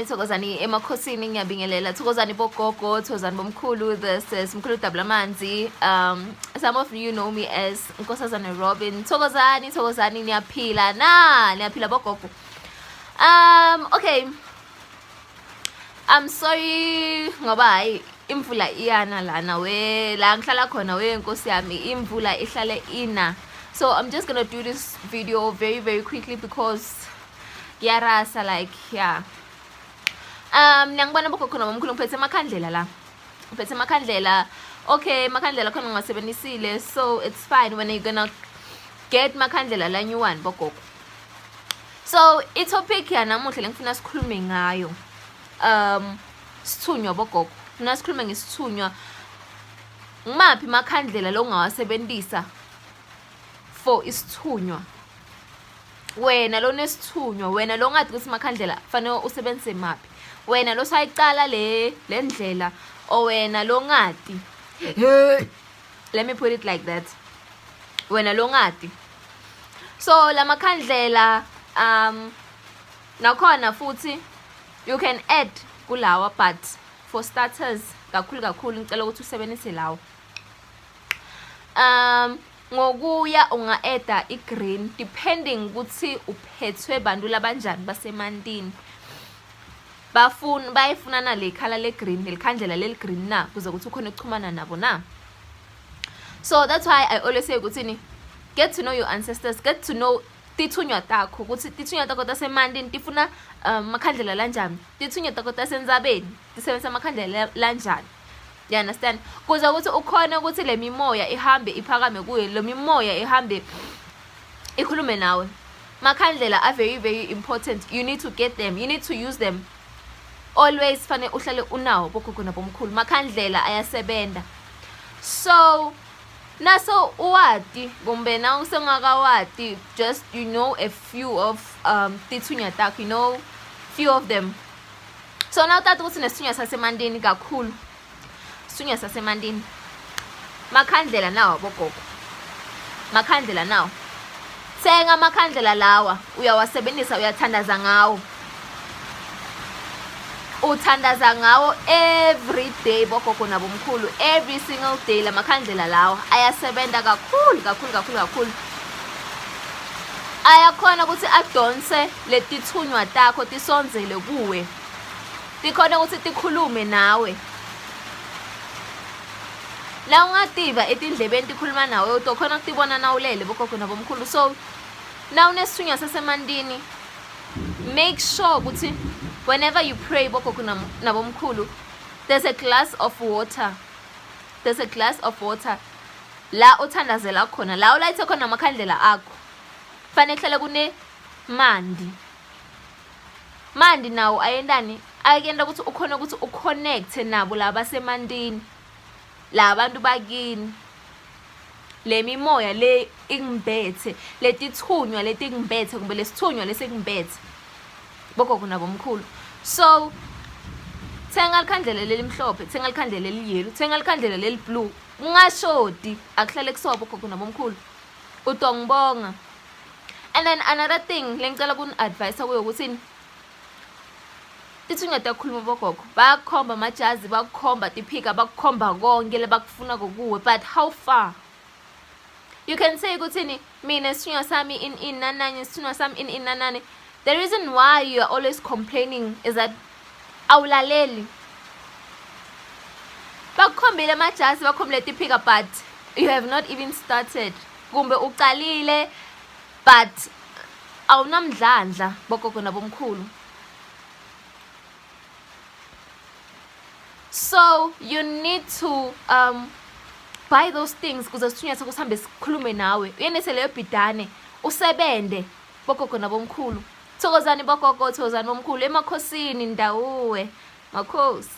Thokozani emakhosini ngiyabingelela. Thokozani bogogo, thokozani bomkhulu. This is Mkhulu Dablamanzi. Some of you know me as Nkosazana Robin. Thokozani niyaphila niyaphila bogogo. Okay. I'm sorry ngoba hayi imvula iyana lana la ngihlala khona Nkosi yami imvula ihlale ina. So I'm just going to do this video very quickly because yarasa like yeah. Niyangibona bogogo nomkhulu ngiphethe emakhandlela la. Ngiphethe emakhandlela. Okay, makhandlela khona ngiwasebentisile, so it's fine when you're gonna get makhandlela la new one bogogo. So i-topic ya namuhla lengifuna sikhulume ngayo. Isithunywa bogogo. Ngina sikhulume ngesithunywa. Ngimaphi makhandlela lo ungawasebenzisa for isithunywa? Wena lo nesithunywa, wena lo ngathi ukuthi makhandlela fanele usebenzise maphi? Wena lo sayicala le ndlela o wena lo ngati. Let me put it like that. Wena lo ngati. So la makhandlela nakhona futhi you can add kulawa, but for starters kakhulu ngicela ukuthi usebenzise lawo. Ngokuya unga-add i-green depending ukuthi uphethwe bantu labanjani basemandini. Bayifuna na le color le green, likhandlela le green na kuze ukuthi ukhona ukuchumana nabo na. So that's why I always say ukuthi get to know your ancestors, get to know tithunywa takho ukuthi tithunywa takho tasemandini tifuna makhandlela lanjani, tithunywa takho tasenzabeni tisebenzisa makhandlela lanjani. You understand? Kuze ukuthi ukhona ukuthi le mimoya ihambe iphakame kuye, le mimoya ihambe ikhulume nawe. Makhandlela are very important. You need to get them, you need to use them. Always fanele uhlale unawo bogogo nabomkhulu. Makhandlela ayasebenda. So naso uwati kumbe na usengakawati, just you know a few of tithunywa takho, you know few of them. So now that ukuthi nesithunywa sasemandini kakhulu. Isithunywa sasemandini. Makhandlela nawo bogogo. Makhandlela nawo. Senga makhandlela lawa uyawasebenzisa, uyathandaza ngawo. Uthandaza ngawo every day bogogo nabomkhulu, every single day. La makhandlela lawa ayasebenda kakhulu. Ayakhona ukuthi adonse letithunywa takho tisonzele kuwe. Tikhona ukuthi tikhulume nawe. La ungativa etindlebeni tikhuluma nawe utokhona ukutibona nawulele bogogo nabomkhulu. So now nesithunywa sasemandini, make sure ukuthi whenever you pray bogogo nabomkhulu, there's a glass of water. There's a glass of water. La uthandazela khona, la ulayithe khona makhandlela akho. Fanele hlale kune mandi nawo ayendani ayenda ukuthi ukhona ukuthi uconnect nabo laba semandini. La bantu bakini. Le mimoya le ingimbethe, letithunywa letingimbethe kumbe lesithunywa lesingimbethe bogogo nabomkhulu. So thenga likhandlela lelimhlophe, thenga likhandlela leliyellow, thenga likhandlela leliblue. Ungashodi akuhlale kusobo bogogo nabomkhulu. Utongibonga. And then another thing lengicela kun advice kuyo ukuthi tithunywa takhuluma bogogo, bayakhomba amajazi, bayakhomba tiphika, bayakhomba konke lebakufuna kuwe, but how far? You can say ukuthi mina isithunywa sami in nananye, isithunywa sami in nanane. The reason why you are always complaining is that awulaleli. Bakhombile amajazi, bakhombile tiphika, but you have not even started. Kumbe uqalile but awunamdlandla bogogo nabomkhulu. So you need to buy those things kuze isithunywa sakho sihambe sikhulume nawe. Uyenese leyo bhidane usebende bogogo nabomkhulu. Thokozani bogogo, thokozani bomkhulu emakhosini ndawuwe. Makhosi.